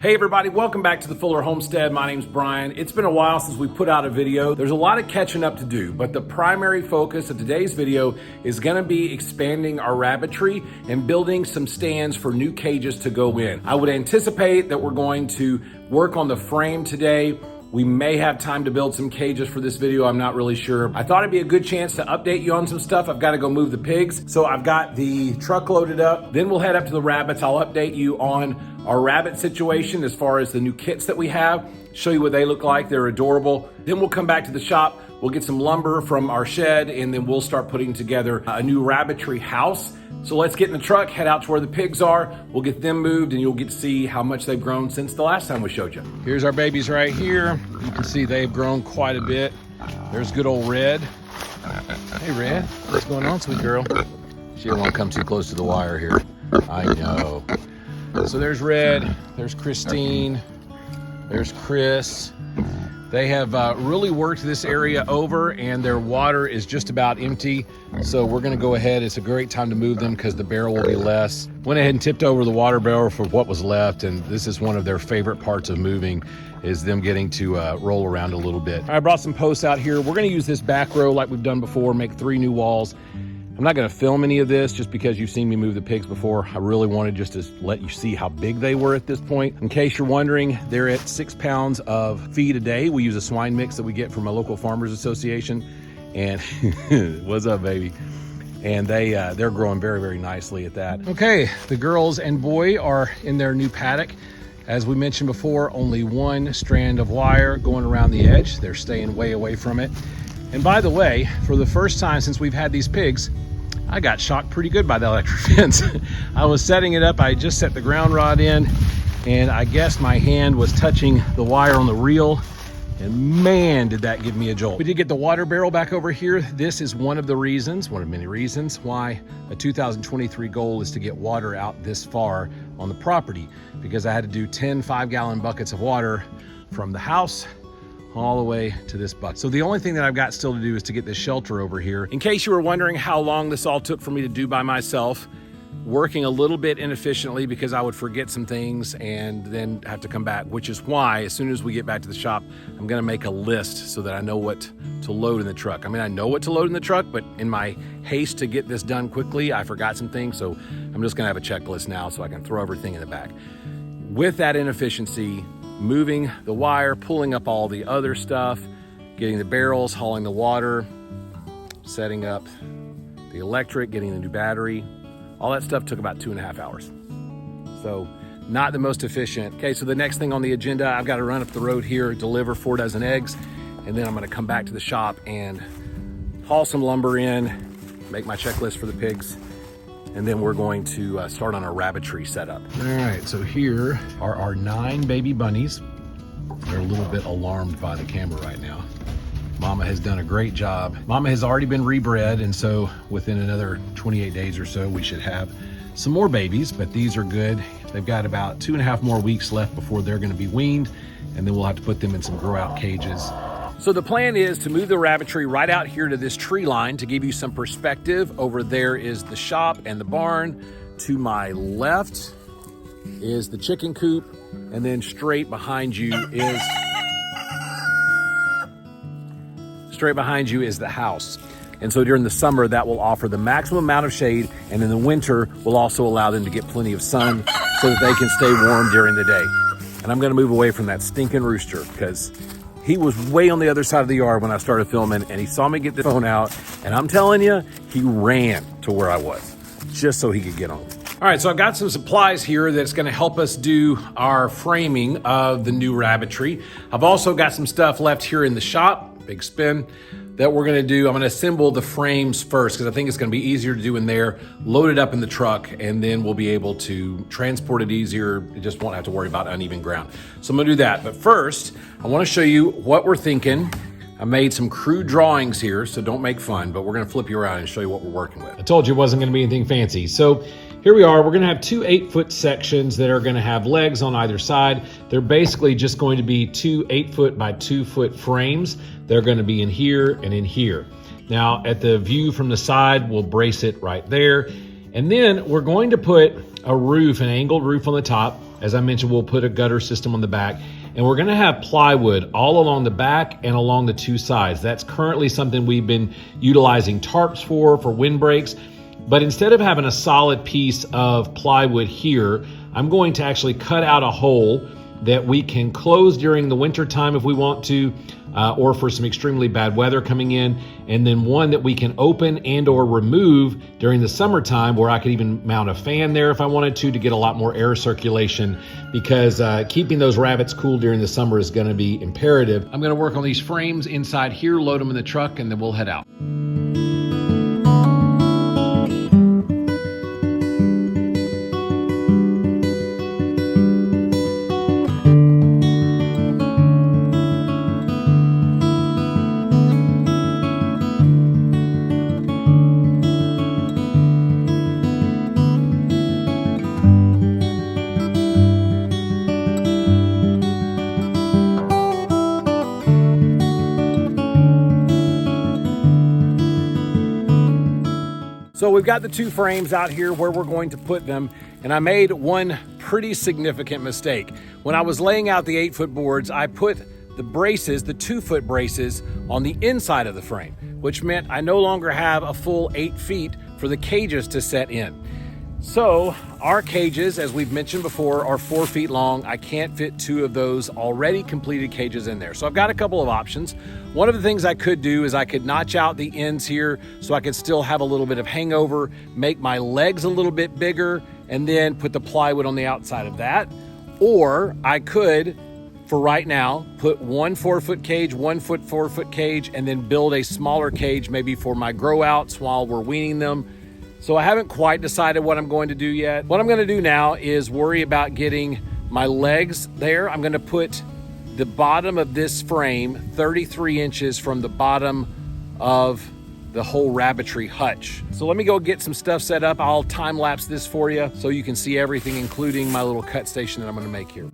Hey everybody, welcome back to the Fuller Homestead. My name's Brian. It's been a while since we put out a video. There's a lot of catching up to do, but the primary focus of today's video is gonna be expanding our rabbitry and building some stands for new cages to go in. I would anticipate that we're going to work on the frame today. We may have time to build some cages for this video, I'm not really sure. I thought it'd be a good chance to update you on some stuff. I've got to go move the pigs. So I've got the truck loaded up. Then we'll head up to the rabbits. I'll update you on our rabbit situation as far as the new kits that we have, show you what they look like. They're adorable. Then we'll come back to the shop. We'll get some lumber from our shed, and then we'll start putting together a new rabbitry house. So let's get in the truck, head out to where the pigs are. We'll get them moved, and you'll get to see how much they've grown since the last time we showed you. Here's our babies right here. You can see they've grown quite a bit. There's good old Red. Hey, Red, what's going on, sweet girl? She didn't want to come too close to the wire here. I know. So there's Red, there's Christine, there's Chris. They have really worked this area over, and their water is just about empty. So we're gonna go ahead. It's a great time to move them because the barrel will be less. Went ahead and tipped over the water barrel for what was left, and this is one of their favorite parts of moving, is them getting to roll around a little bit. I brought some posts out here. We're gonna use this back row like we've done before, make 3 new walls. I'm not gonna film any of this just because you've seen me move the pigs before. I really wanted just to let you see how big they were at this point. In case you're wondering, they're at 6 pounds of feed a day. We use a swine mix that we get from a local farmers association. And what's up, baby? And they're growing very, very nicely at that. Okay, the girls and boy are in their new paddock. As we mentioned before, only 1 strand of wire going around the edge. They're staying way away from it. And by the way, for the first time since we've had these pigs, I got shocked pretty good by the electric fence. I was setting it up, I just set the ground rod in, and I guess my hand was touching the wire on the reel, and man, did that give me a jolt. We did get the water barrel back over here. This is one of the reasons, one of many reasons, why a 2023 goal is to get water out this far on the property, because I had to do 10 5-gallon buckets of water from the house all the way to this bucket. So the only thing that I've got still to do is to get this shelter over here. In case you were wondering how long this all took for me to do by myself, working a little bit inefficiently because I would forget some things and then have to come back, which is why as soon as we get back to the shop, I'm gonna make a list so that I know what to load in the truck. I mean, I know what to load in the truck, but in my haste to get this done quickly, I forgot some things. So I'm just gonna have a checklist now so I can throw everything in the back. With that inefficiency, moving the wire, pulling up all the other stuff, getting the barrels, hauling the water, setting up the electric, getting the new battery, all that stuff took about 2.5 hours. So not the most efficient. Okay, so the next thing on the agenda, I've got to run up the road here, deliver 4 dozen eggs, and then I'm gonna come back to the shop and haul some lumber in, make my checklist for the pigs, and then we're going to start on our rabbitry setup. All right, so here are our 9 baby bunnies. They're a little bit alarmed by the camera right now. Mama has done a great job. Mama has already been rebred, and so within another 28 days or so, we should have some more babies, but these are good. They've got about 2.5 more weeks left before they're gonna be weaned, and then we'll have to put them in some grow out cages. So the plan is to move the rabbitry right out here to this tree line to give you some perspective. Over there is the shop and the barn. To my left is the chicken coop, and then straight behind you is the house. And so during the summer, that will offer the maximum amount of shade, and in the winter will also allow them to get plenty of sun so that they can stay warm during the day. And I'm gonna move away from that stinking rooster because he was way on the other side of the yard when I started filming, and he saw me get the phone out, and I'm telling you, he ran to where I was just so he could get on. All right, so I've got some supplies here that's gonna help us do our framing of the new rabbitry. I've also got some stuff left here in the shop, big spin, that we're gonna do. I'm gonna assemble the frames first because I think it's gonna be easier to do in there, load it up in the truck, and then we'll be able to transport it easier. You just won't have to worry about uneven ground. So I'm gonna do that. But first, I wanna show you what we're thinking. I made some crude drawings here, so don't make fun, but we're gonna flip you around and show you what we're working with. I told you it wasn't gonna be anything fancy. So here we are, we're gonna have 2 8-foot sections that are gonna have legs on either side. They're basically just going to be 2 8-foot by 2-foot frames. They're gonna be in here and in here. Now at the view from the side, we'll brace it right there. And then we're going to put a roof, an angled roof on the top. As I mentioned, we'll put a gutter system on the back, and we're gonna have plywood all along the back and along the two sides. That's currently something we've been utilizing tarps for windbreaks. But instead of having a solid piece of plywood here, I'm going to actually cut out a hole that we can close during the winter time if we want to, or for some extremely bad weather coming in, and then one that we can open and or remove during the summertime, where I could even mount a fan there if I wanted to get a lot more air circulation, because keeping those rabbits cool during the summer is gonna be imperative. I'm gonna work on these frames inside here, load them in the truck, and then we'll head out. So we've got the two frames out here where we're going to put them, and I made one pretty significant mistake. When I was laying out the 8-foot boards, I put the braces, the 2-foot braces, on the inside of the frame, which meant I no longer have a full 8 feet for the cages to set in. So our cages, as we've mentioned before, are 4 feet long. I can't fit 2 of those already completed cages in there. So I've got a couple of options. One of the things I could do is I could notch out the ends here so I could still have a little bit of hangover, make my legs a little bit bigger, and then put the plywood on the outside of that. Or I could, for right now, put one 4-foot cage, 4-foot cage, and then build a smaller cage maybe for my grow outs while we're weaning them. So I haven't quite decided what I'm going to do yet. What I'm going to do now is worry about getting my legs there. I'm going to put the bottom of this frame 33 inches from the bottom of the whole Rabbitry hutch. So let me go get some stuff set up. I'll time lapse this for you so you can see everything, including my little cut station that I'm going to make here.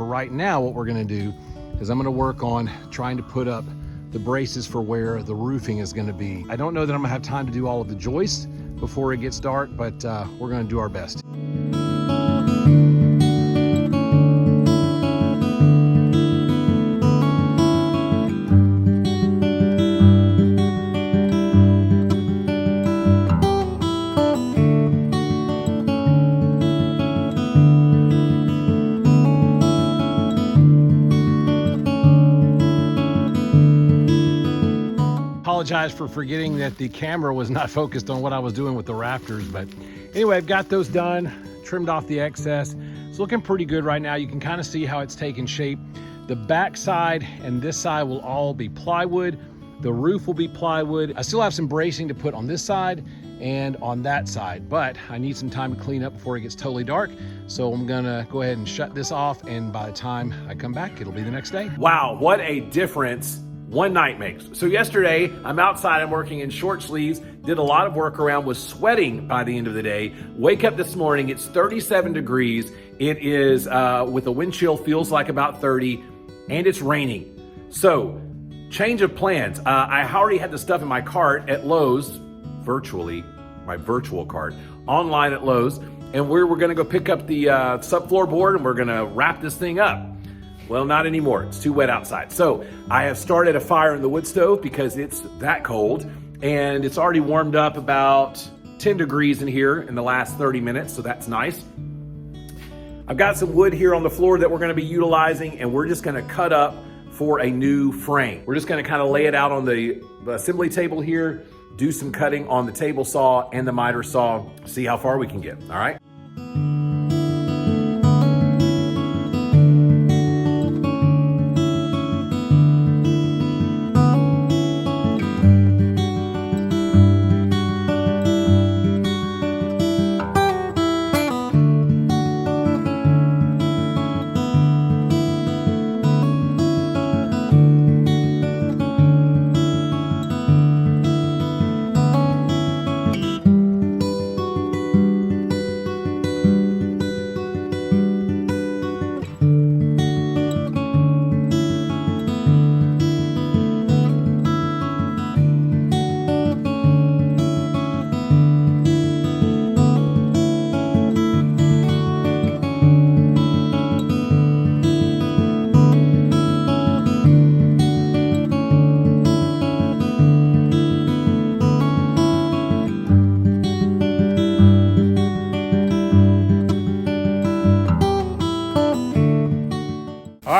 Right now, what we're gonna do is I'm gonna work on trying to put up the braces for where the roofing is gonna be. I don't know that I'm gonna have time to do all of the joists before it gets dark, but we're gonna do our best. Apologize for forgetting that the camera was not focused on what I was doing with the rafters, but anyway, I've got those done, trimmed off the excess. It's looking pretty good right now. You can kind of see how it's taken shape. The back side and this side will all be plywood. The roof will be plywood. I still have some bracing to put on this side and on that side, but I need some time to clean up before it gets totally dark. So I'm gonna go ahead and shut this off, and by the time I come back, it'll be the next day. Wow, what a difference one night makes. So yesterday, I'm outside, I'm working in short sleeves, did a lot of work around, was sweating by the end of the day. Wake up this morning, it's 37 degrees. It is, with a wind chill, feels like about 30, and it's raining. So, change of plans. I already had the stuff in my cart at Lowe's, virtually, my virtual cart, online at Lowe's, and we're gonna go pick up the subfloor board, and we're gonna wrap this thing up. Well, not anymore. It's too wet outside. So I have started a fire in the wood stove because it's that cold, and it's already warmed up about 10 degrees in here in the last 30 minutes, so that's nice. I've got some wood here on the floor that we're gonna be utilizing, and we're just gonna cut up for a new frame. We're just gonna kind of lay it out on the assembly table here, do some cutting on the table saw and the miter saw, see how far we can get, all right?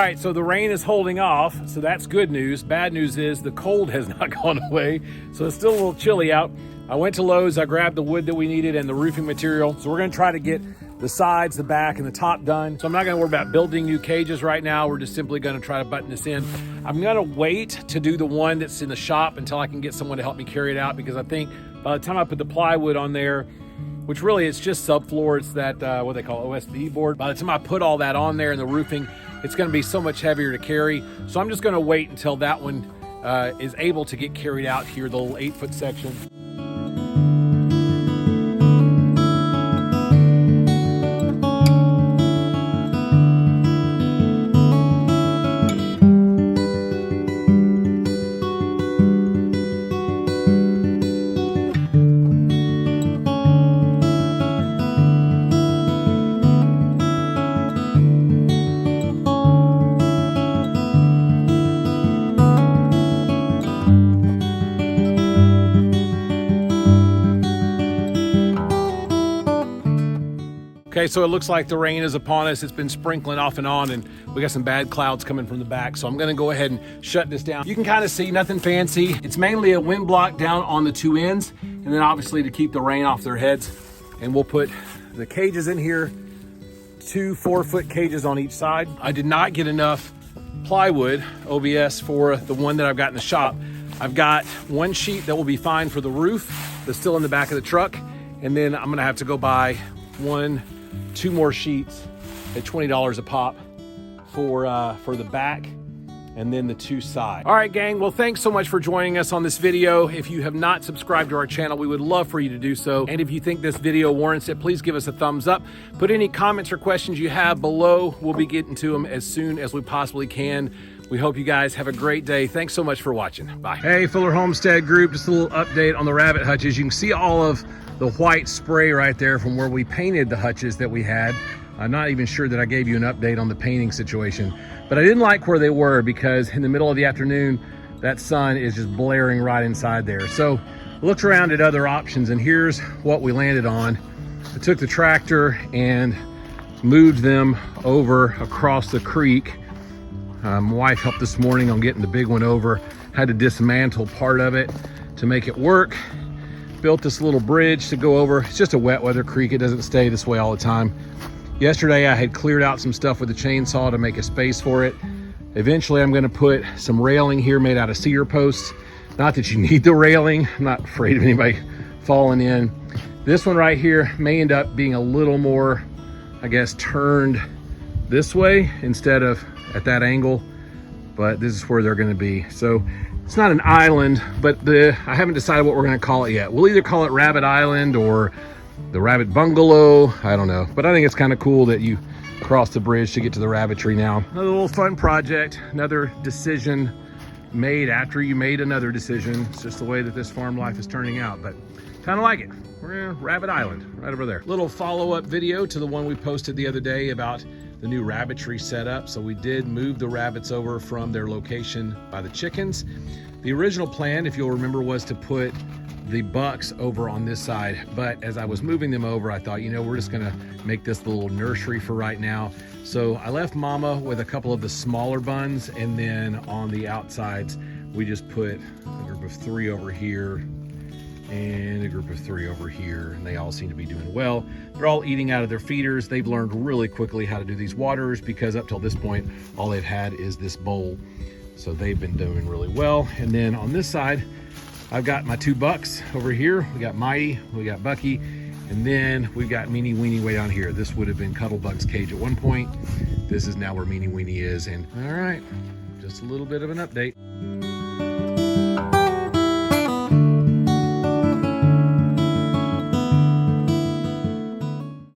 right, so the rain is holding off, so that's good news. Bad news is the cold has not gone away, so it's still a little chilly out. I went to Lowe's, I grabbed the wood that we needed and the roofing material. So we're gonna try to get the sides, the back, and the top done. So I'm not gonna worry about building new cages right now. We're just simply gonna try to button this in. I'm gonna wait to do the one that's in the shop until I can get someone to help me carry it out, because I think by the time I put the plywood on there, which really it's just subfloor, it's that, what they call OSB board. By the time I put all that on there and the roofing, it's gonna be so much heavier to carry. So I'm just gonna wait until that one is able to get carried out here, the little 8-foot section. Okay, so it looks like the rain is upon us. It's been sprinkling off and on, and we got some bad clouds coming from the back. So I'm gonna go ahead and shut this down. You can kind of see nothing fancy. It's mainly a wind block down on the two ends, and then obviously to keep the rain off their heads. And we'll put the cages in here, 2 4-foot cages on each side. I did not get enough plywood, OBS, for the one that I've got in the shop. I've got one sheet that will be fine for the roof that's still in the back of the truck. And then I'm gonna have to go buy 2 more sheets at $20 a pop for the back, and then the 2 sides. All right, gang, well, thanks so much for joining us on this video. If you have not subscribed to our channel, we would love for you to do so. And if you think this video warrants it, please give us a thumbs up. Put any comments or questions you have below. We'll be getting to them as soon as we possibly can. We hope you guys have a great day. Thanks so much for watching. Bye. Hey, Fuller Homestead Group, just a little update on the rabbit hutches. You can see all of the white spray right there from where we painted the hutches that we had. I'm not even sure that I gave you an update on the painting situation, but I didn't like where they were because in the middle of the afternoon, that sun is just blaring right inside there. So I looked around at other options, and here's what we landed on. I took the tractor and moved them over across the creek. My wife helped this morning on getting the big one over. Had to dismantle part of it to make it work. Built this little bridge to go over. It's just a wet weather creek. It doesn't stay this way all the time. Yesterday I had cleared out some stuff with a chainsaw to make a space for it. Eventually I'm gonna put some railing here made out of cedar posts. Not that you need the railing. I'm not afraid of anybody falling in. This one right here may end up being a little more, I guess, turned this way instead of at that angle, but this is where they're gonna be. So it's not an island, but I haven't decided what we're gonna call it yet. We'll either call it Rabbit Island or the Rabbit Bungalow, I don't know. But I think it's kind of cool that you cross the bridge to get to the Rabbitry now. Another little fun project, another decision made after you made another decision. It's just the way that this farm life is turning out, but kind of like it. We're in Rabbit Island, right over there. Little follow-up video to the one we posted the other day about the new Rabbitry setup. So we did move the rabbits over from their location by the chickens. The original plan, if you'll remember, was to put the bucks over on this side. But as I was moving them over, I thought, you know, we're just gonna make this the little nursery for right now. So I left Mama with a couple of the smaller buns, and then on the outsides, we just put a group of 3 over here and a group of 3 over here, and they all seem to be doing well. They're all eating out of their feeders. They've learned really quickly how to do these waters, because up till this point, all they've had is this bowl. So they've been doing really well. And then on this side, I've got my 2 bucks over here. We got Mighty, we got Bucky, and then we've got Meanie Weenie way down here. This would have been Cuddlebug's cage at one point. This is now where Meanie Weenie is. And all right, just a little bit of an update.